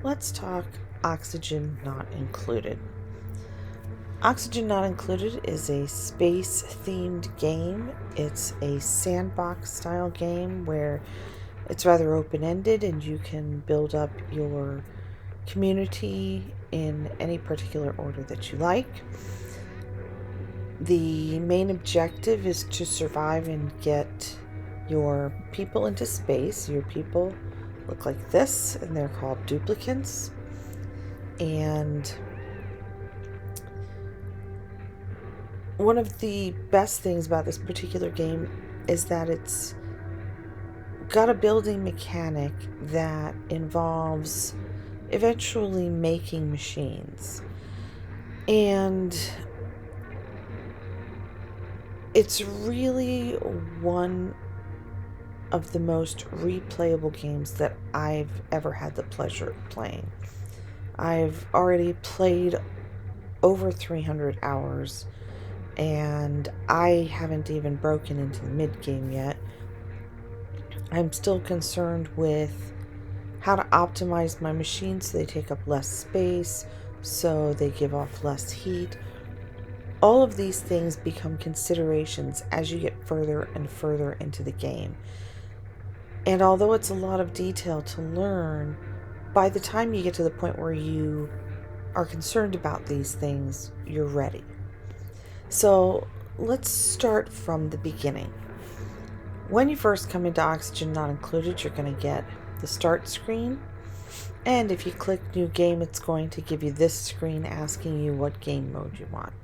let's talk Oxygen Not Included. Oxygen Not Included is a space-themed game. It's a sandbox-style game where it's rather open-ended and you can build up your community in any particular order that you like. The main objective is to survive and get your people into space. Your people look like this, and they're called Duplicants. And one of the best things about this particular game is that it's got a building mechanic that involves eventually making machines. And it's really one of the most replayable games that I've ever had the pleasure of playing. I've already played over 300 hours, and I haven't even broken into the mid-game yet. I'm still concerned with how to optimize my machines so they take up less space, so they give off less heat. All of these things become considerations as you get further and further into the game. And although it's a lot of detail to learn, by the time you get to the point where you are concerned about these things, you're ready. So let's start from the beginning. When you first come into Oxygen Not Included, you're going to get the start screen. And if you click New Game, it's going to give you this screen asking you what game mode you want.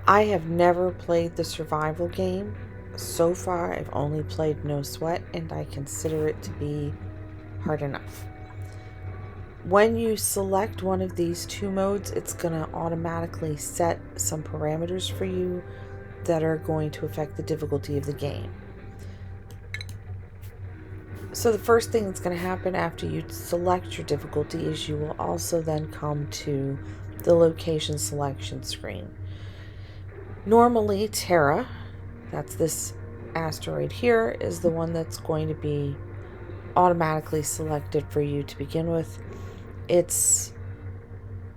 I have never played the survival game. So far, I've only played No Sweat, and I consider it to be hard enough. When you select one of these two modes, it's going to automatically set some parameters for you that are going to affect the difficulty of the game. So the first thing that's going to happen after you select your difficulty is you will also then come to the location selection screen. Normally, Terra, that's this asteroid here, is the one that's going to be automatically selected for you to begin with. It's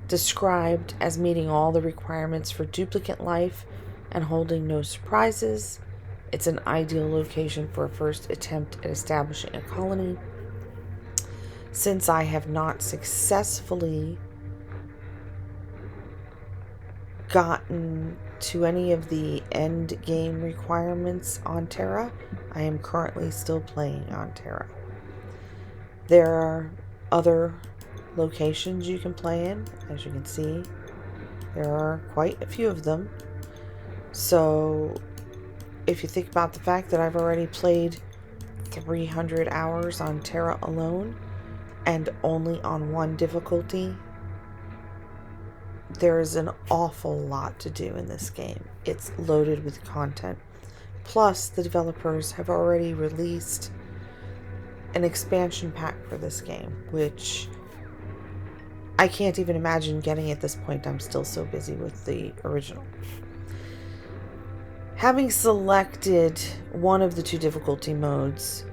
described as meeting all the requirements for duplicant life and holding no surprises. It's an ideal location for a first attempt at establishing a colony. Since I have not successfully gotten to any of the end game requirements on Terra, I am currently still playing on Terra. There are other locations you can play in. As you can see, there are quite a few of them. So if you think about the fact that I've already played 300 hours on Terra alone and only on one difficulty, there is an awful lot to do in this game. It's loaded with content. Plus, the developers have already released an expansion pack for this game, which I can't even imagine getting at this point. I'm still so busy with the original. Having selected one of the two difficulty modes,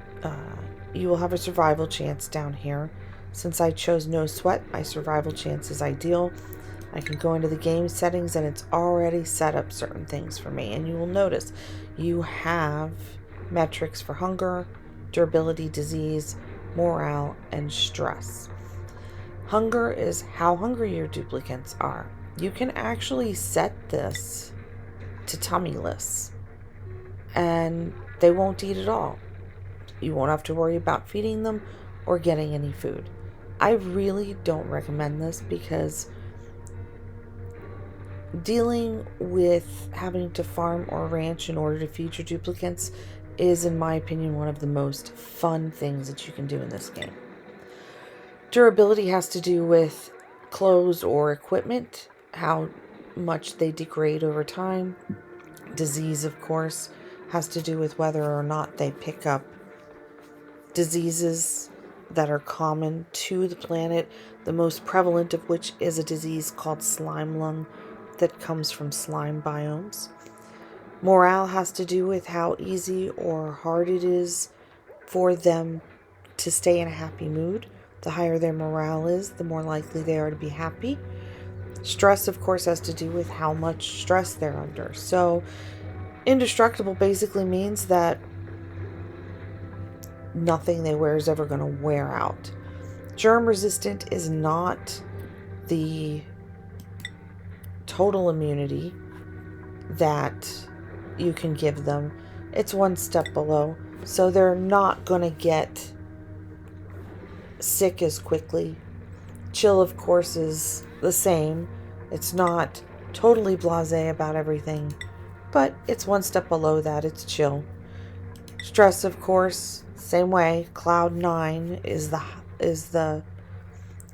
you will have a survival chance down here. Since I chose No Sweat, my survival chance is ideal. I can go into the game settings and it's already set up certain things for me. And you will notice you have metrics for hunger, durability, disease, morale, and stress. Hunger is how hungry your duplicants are. You can actually set this to tummyless and they won't eat at all. You won't have to worry about feeding them or getting any food. I really don't recommend this because dealing with having to farm or ranch in order to feed your duplicants is, in my opinion, one of the most fun things that you can do in this game. Durability has to do with clothes or equipment, how much they degrade over time. Disease, of course, has to do with whether or not they pick up diseases that are common to the planet, the most prevalent of which is a disease called slime lung that comes from slime biomes. Morale has to do with how easy or hard it is for them to stay in a happy mood. The higher their morale is, the more likely they are to be happy. Stress, of course, has to do with how much stress they're under. So, indestructible basically means that nothing they wear is ever going to wear out. Germ resistant is not the total immunity that you can give them. It's one step below. So they're not going to get sick as quickly. Chill, of course, is the same. It's not totally blasé about everything, but it's one step below that. It's chill. Stress, of course, same way. Cloud 9 is the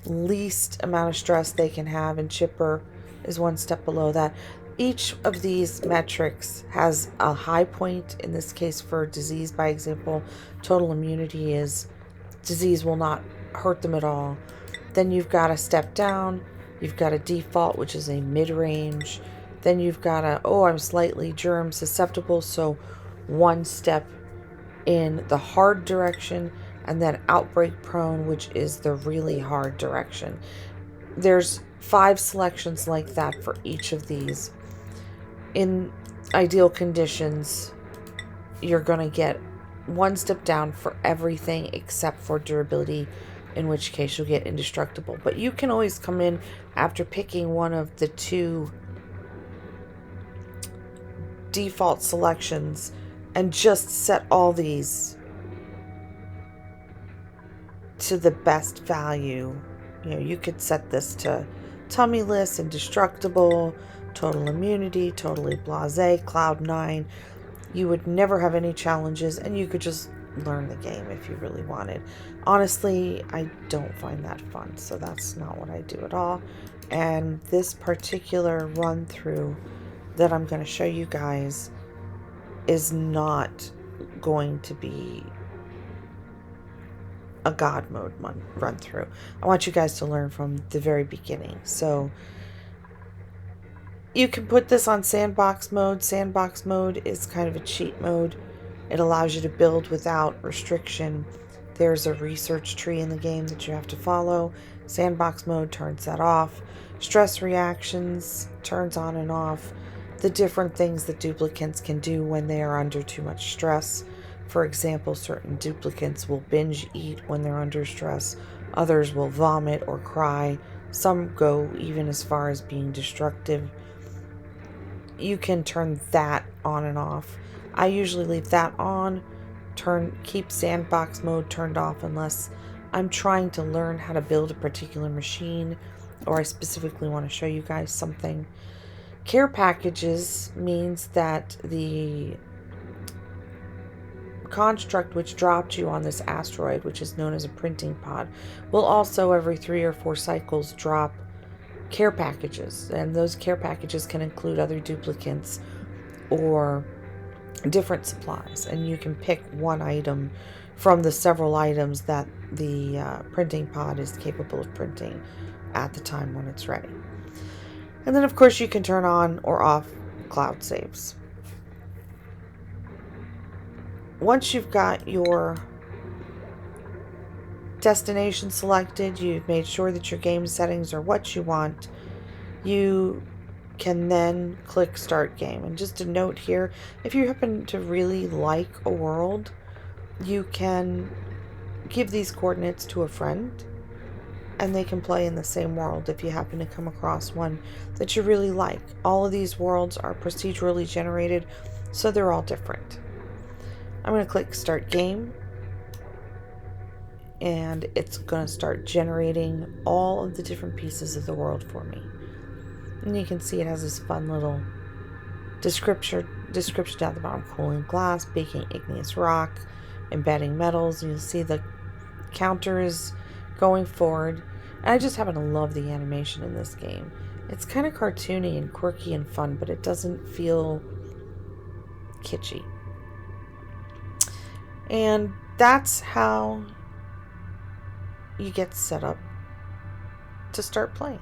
least amount of stress they can have, and chipper is one step below that. Each of these metrics has a high point. In this case, for disease, by example, total immunity is disease will not hurt them at all. Then you've got a step down. You've got a default, which is a mid-range. Then you've got I'm slightly germ susceptible, so one step in the hard direction, and then outbreak prone, which is the really hard direction. There's 5 selections like that for each of these. In ideal conditions, you're going to get one step down for everything except for durability, in which case you'll get indestructible. But you can always come in after picking one of the 2 default selections and just set all these to the best value. You could set this to tummyless, indestructible, total immunity, totally blasé, cloud 9. You would never have any challenges, and you could just learn the game if you really wanted. Honestly, I don't find that fun, so that's not what I do at all. And this particular run through that I'm going to show you guys is not going to be a God mode run through. I want you guys to learn from the very beginning. So you can put this on sandbox mode. Sandbox mode is kind of a cheat mode. It allows you to build without restriction. There's a research tree in the game that you have to follow. Sandbox mode turns that off. Stress reactions turns on and off. The different things that duplicants can do when they are under too much stress. For example, certain duplicants will binge eat when they're under stress. Others will vomit or cry. Some go even as far as being destructive. You can turn that on and off. I usually leave that on. Keep sandbox mode turned off unless I'm trying to learn how to build a particular machine, or I specifically want to show you guys something. Care packages means that the construct which dropped you on this asteroid, which is known as a printing pod, will also every 3 or 4 cycles drop care packages, and those care packages can include other duplicants or different supplies, and you can pick one item from the several items that the printing pod is capable of printing at the time when it's ready. And then of course you can turn on or off cloud saves. Once you've got your destination selected, you've made sure that your game settings are what you want, you can then click start game. And just a note here, if you happen to really like a world, you can give these coordinates to a friend and they can play in the same world if you happen to come across one that you really like. All of these worlds are procedurally generated, so they're all different. I'm going to click start game, and it's going to start generating all of the different pieces of the world for me. And you can see it has this fun little description down the bottom: cooling glass, baking igneous rock, embedding metals. And you'll see the counter is going forward. And I just happen to love the animation in this game. It's kind of cartoony and quirky and fun, but it doesn't feel kitschy. And that's how you get set up to start playing.